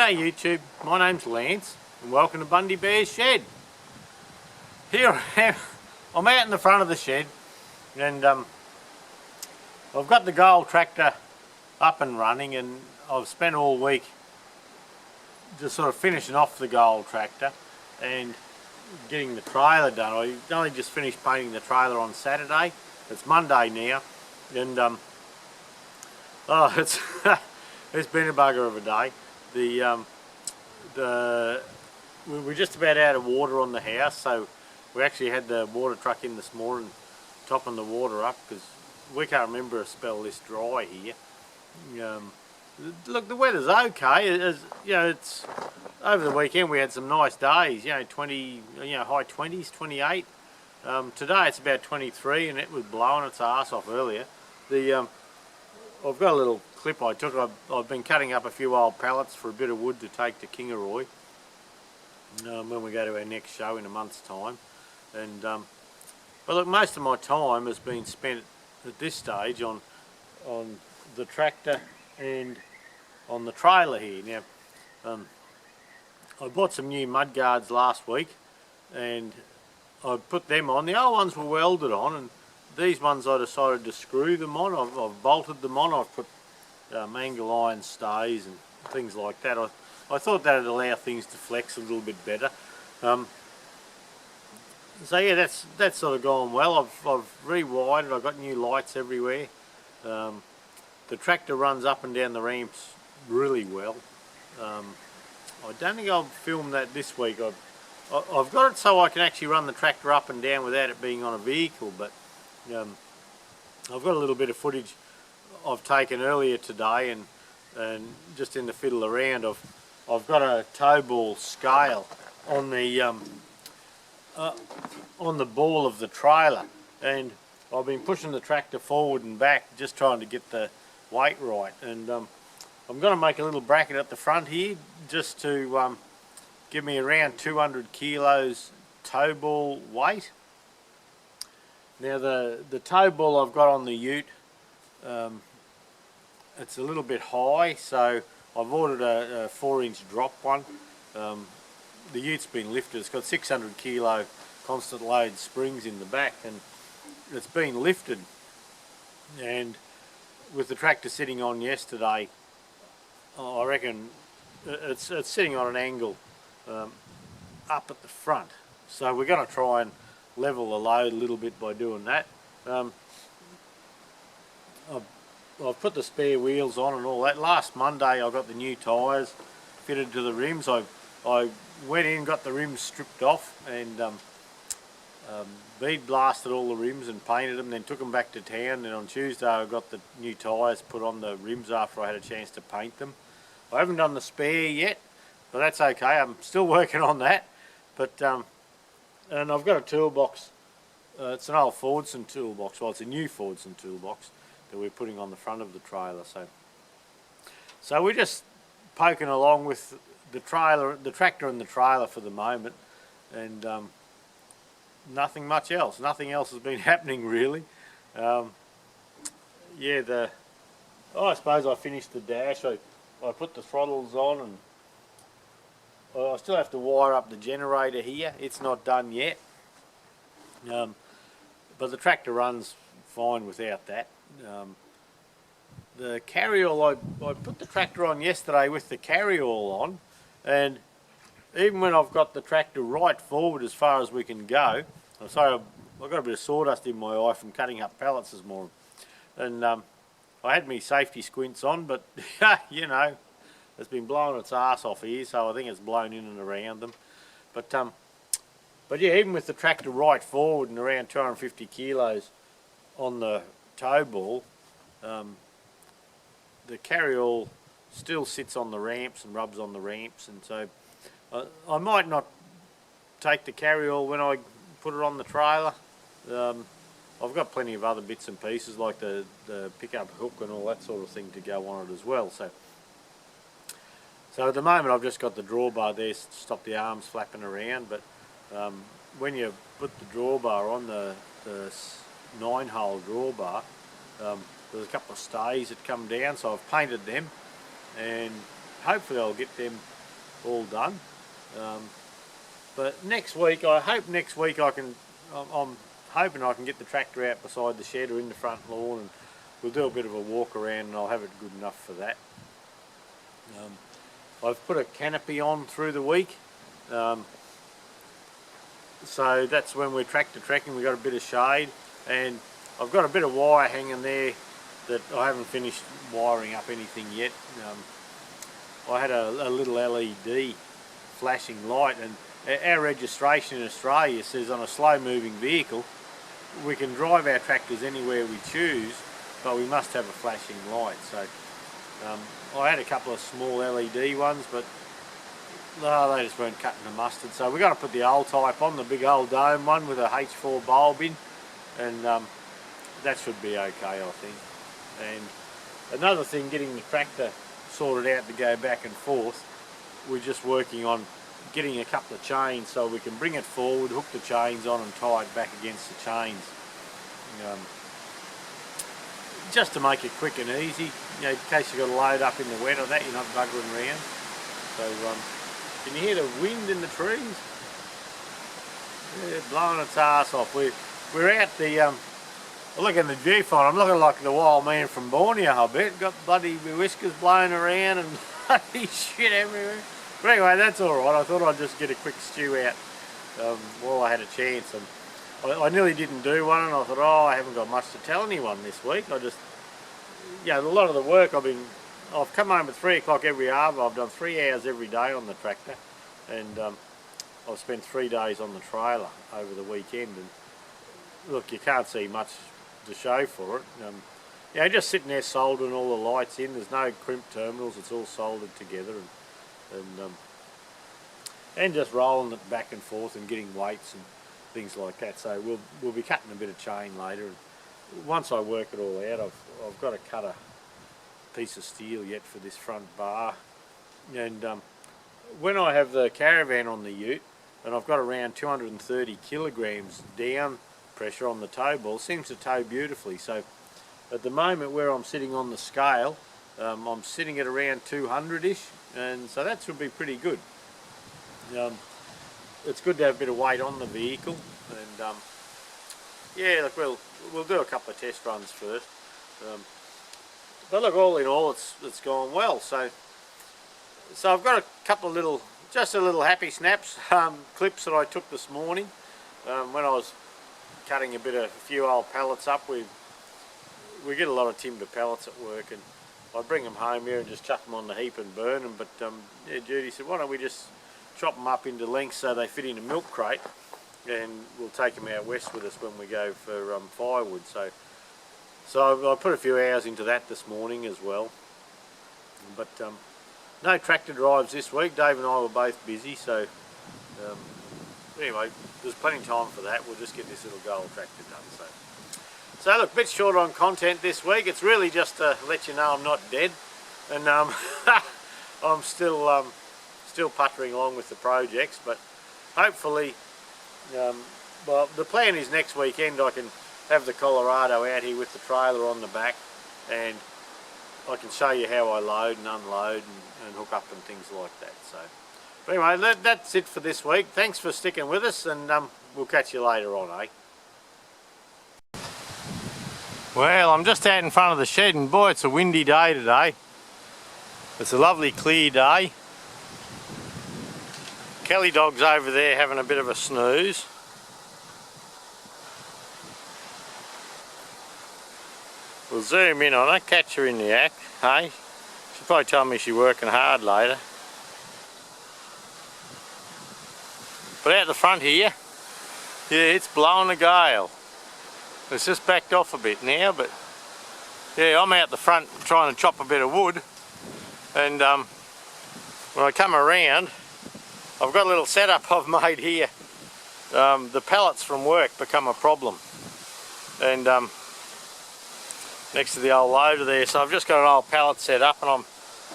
G'day YouTube, my name's Lance and welcome to Bundy Bear's shed. Here I am, I'm out in the front of the shed and I've got the Gale tractor up and running, and I've spent all week just sort of finishing off the Gale tractor and getting the trailer done. I only just finished painting the trailer on Saturday. It's Monday now and it's it's been a bugger of a day. We're just about out of water on the house, so we actually had the water truck in this morning topping the water up because we can't remember a spell this dry here. Look, the weather's okay. It's over the weekend we had some nice days. 20, high 20s, 28. Today it's about 23, and it was blowing its ass off earlier. I've got a little clip I took. I've been cutting up a few old pallets for a bit of wood to take to Kangaroo when we go to our next show in a month's time. And but look, most of my time has been spent at this stage on the tractor and on the trailer here. Now, I bought some new mud guards last week, and I put them on. The old ones were welded on, and these ones I decided to screw them on. I've bolted them on. I've put angle iron stays and things like that. I thought that would allow things to flex a little bit better. So yeah, that's sort of gone well. I've rewired it. I've got new lights everywhere. The tractor runs up and down the ramps really well. I don't think I'll film that this week. I've got it so I can actually run the tractor up and down without it being on a vehicle, but I've got a little bit of footage I've taken earlier today, and just in the fiddle around, I've got a tow ball scale on the ball of the trailer, and I've been pushing the tractor forward and back just trying to get the weight right. And I'm going to make a little bracket at the front here just to give me around 200 kilos tow ball weight. Now the tow ball I've got on the ute, it's a little bit high, so I've ordered a 4-inch drop one. The ute's been lifted. It's got 600 kilo constant load springs in the back, and it's been lifted. And with the tractor sitting on yesterday, I reckon it's sitting on an angle up at the front. So we're going to try and level the load a little bit by doing that. I've put the spare wheels on and all that. Last Monday I got the new tyres fitted to the rims. I went in, got the rims stripped off, and bead blasted all the rims and painted them, then took them back to town. And on Tuesday I got the new tyres put on the rims after I had a chance to paint them. I haven't done the spare yet, but that's okay. I'm still working on that. But and I've got a toolbox. It's an old Fordson toolbox. Well, it's a new Fordson toolbox that we're putting on the front of the trailer. So we're just poking along with the tractor and the trailer for the moment, and nothing much else. Nothing else has been happening really. I suppose I finished the dash. I put the throttles on, and I still have to wire up the generator here. It's not done yet, but the tractor runs fine without that. The carryall, I put the tractor on yesterday with the carryall on, and even when I've got the tractor right forward as far as we can go, I'm sorry, I've got a bit of sawdust in my eye from cutting up pallets this morning, and I had my safety squints on, but it's been blowing its ass off here, so I think it's blown in and around them. But yeah, even with the tractor right forward and around 250 kilos on the tow ball, the carryall still sits on the ramps and rubs on the ramps, and so I might not take the carryall when I put it on the trailer. I've got plenty of other bits and pieces like the pickup hook and all that sort of thing to go on it as well. So at the moment I've just got the drawbar there to stop the arms flapping around, but when you put the drawbar on, the 9-hole drawbar, there's a couple of stays that come down, so I've painted them, and hopefully I'll get them all done. But next week, I hope next week I'm hoping I can get the tractor out beside the shed or in the front lawn, and we'll do a bit of a walk around, and I'll have it good enough for that. I've put a canopy on through the week, so that's when we're tractor trekking. We've got a bit of shade, and I've got a bit of wire hanging there that I haven't finished wiring up anything yet. I had a little LED flashing light, and our registration in Australia says on a slow moving vehicle we can drive our tractors anywhere we choose, but we must have a flashing light. So I had a couple of small LED ones, but no, they just weren't cutting the mustard. So we're going to put the old type on, the big old dome one with a H4 bulb in, and that should be okay, I think. And another thing, getting the tractor sorted out to go back and forth, we're just working on getting a couple of chains so we can bring it forward, hook the chains on and tie it back against the chains. Just to make it quick and easy, you know, in case you've got to load up in the wet or that, you're not buggering around. So can you hear the wind in the trees? Yeah, blowing its ass off. We're out the look in the viewfinder. I'm looking like the wild man from Borneo, I bet. Got bloody whiskers blowing around and bloody shit everywhere. But anyway, that's alright. I thought I'd just get a quick stew out while I had a chance. And I nearly didn't do one, and I thought, oh, I haven't got much to tell anyone this week. I just, you know, a lot of the work I've come home at 3 o'clock every hour. I've done 3 hours every day on the tractor, and I've spent 3 days on the trailer over the weekend. And look, you can't see much to show for it. You know, just sitting there soldering all the lights in. There's no crimp terminals. It's all soldered together, and just rolling it back and forth and getting weights and things like that. So we'll be cutting a bit of chain later. And once I work it all out, I've got to cut a piece of steel yet for this front bar. And when I have the caravan on the ute, and I've got around 230 kilograms down pressure on the tow ball, seems to tow beautifully. So at the moment where I'm sitting on the scale, I'm sitting at around 200-ish, and so that should be pretty good. It's good to have a bit of weight on the vehicle, and yeah, look, we'll do a couple of test runs first. But look, all in all, it's gone well. So I've got a couple of little happy snaps, clips that I took this morning when I was cutting a few old pallets up. We get a lot of timber pallets at work, and I bring them home here and just chuck them on the heap and burn them. But yeah, Judy said, why don't we just chop them up into lengths so they fit in a milk crate, and we'll take them out west with us when we go for firewood. So I put a few hours into that this morning as well. But no tractor drives this week. Dave and I were both busy, so anyway, there's plenty of time for that. We'll just get this little gold tractor done. So look, a bit short on content this week. It's really just to let you know I'm not dead, and I'm still puttering along with the projects. But hopefully, well, the plan is next weekend I can have the Colorado out here with the trailer on the back, and I can show you how I load and unload and hook up and things like that. So, but anyway, that's it for this week. Thanks for sticking with us, and we'll catch you later on, eh? Well, I'm just out in front of the shed, and boy, it's a windy day today. It's a lovely clear day. Kelly dog's over there having a bit of a snooze. We'll zoom in on her, catch her in the act, hey? She'll probably tell me she's working hard later. But out the front here, yeah, it's blowing a gale. It's just backed off a bit now, but yeah, I'm out the front trying to chop a bit of wood, and when I come around, I've got a little setup I've made here. The pallets from work become a problem, and next to the old loader there, so I've just got an old pallet set up, and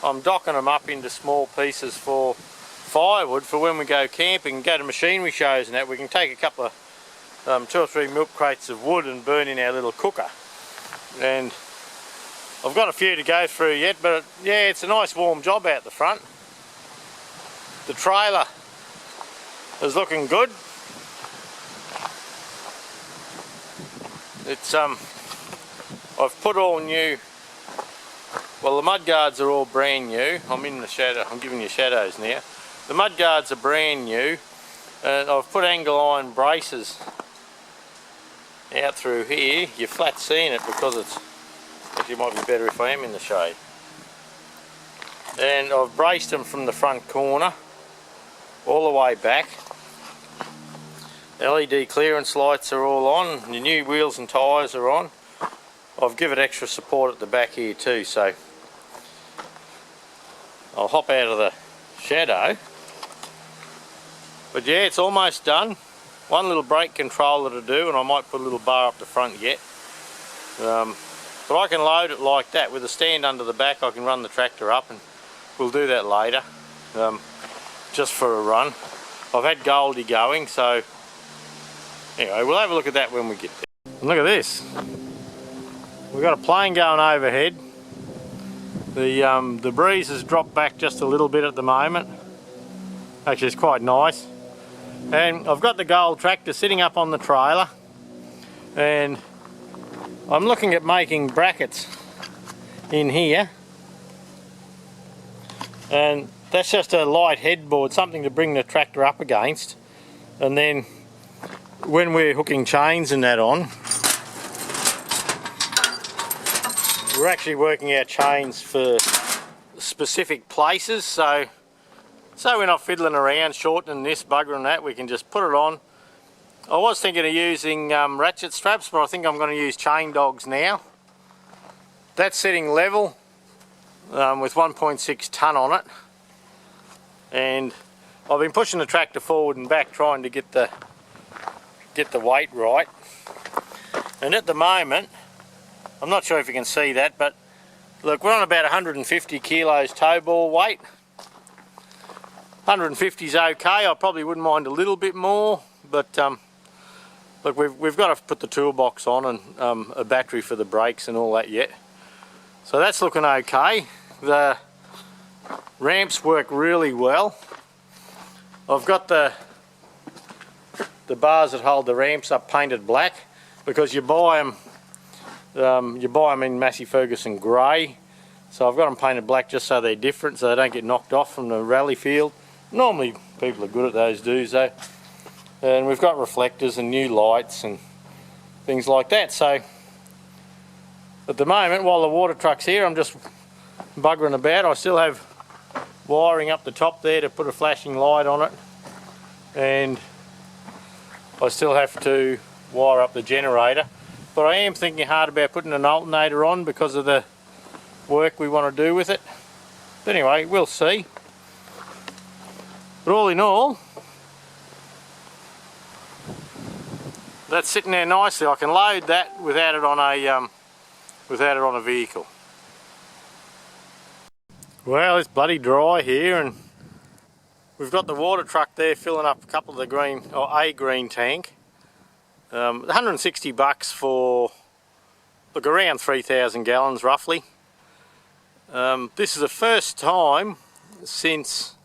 I'm docking them up into small pieces for firewood for when we go camping, go to machinery shows and that. We can take a couple of 2 or 3 milk crates of wood and burn in our little cooker. And I've got a few to go through yet, but yeah, it's a nice warm job out the front. The trailer is looking good. It's I've put all new, well the mudguards are all brand new. I'm in the shadow, I'm giving you shadows now. The mudguards are brand new, and I've put angle iron braces out through here. You're flat seeing it because it's, actually it might be better if I am in the shade. And I've braced them from the front corner all the way back. LED clearance lights are all on, the new wheels and tyres are on. I've given extra support at the back here too, so I'll hop out of the shadow. But yeah, it's almost done. One little brake controller to do, and I might put a little bar up the front yet. But I can load it like that with a stand under the back. I can run the tractor up, and we'll do that later, just for a run. I've had Goldie going, so anyway, we'll have a look at that when we get there. And look at this. We've got a plane going overhead. The breeze has dropped back just a little bit at the moment. Actually, it's quite nice. And I've got the Gold tractor sitting up on the trailer, and I'm looking at making brackets in here. And that's just a light headboard, something to bring the tractor up against. And then when we're hooking chains and that on, we're actually working our chains for specific places, so we're not fiddling around shortening this, buggering that. We can just put it on. I was thinking of using ratchet straps, but I think I'm going to use chain dogs now. That's sitting level with 1.6 tonne on it, and I've been pushing the tractor forward and back trying to get the weight right. And at the moment, I'm not sure if you can see that, but look, we're on about 150 kilos tow ball weight. 150 is okay. I probably wouldn't mind a little bit more, but look, we've got to put the toolbox on and a battery for the brakes and all that yet. So that's looking okay. The ramps work really well. I've got the bars that hold the ramps up painted black, because you buy them in Massey Ferguson grey. So I've got them painted black just so they're different, so they don't get knocked off from the rally field. Normally people are good at those dues though. And we've got reflectors and new lights and things like that. So at the moment, while the water truck's here, I'm just buggering about. I still have wiring up the top there to put a flashing light on it, and I still have to wire up the generator. But I am thinking hard about putting an alternator on because of the work we want to do with it. But anyway, we'll see. But all in all, that's sitting there nicely. I can load that without it on a vehicle. Well, it's bloody dry here, and we've got the water truck there filling up a couple of the green, or a green tank. 160 bucks for, look, around 3,000 gallons roughly. This is the first time since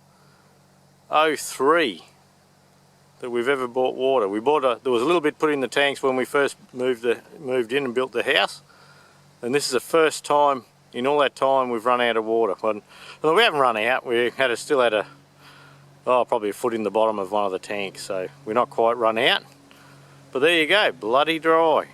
03 that we've ever bought water. We bought there was a little bit put in the tanks when we first moved in and built the house, and this is the first time in all that time we've run out of water. Well, we haven't run out. We still had probably a foot in the bottom of one of the tanks, so we're not quite run out. But there you go, bloody dry.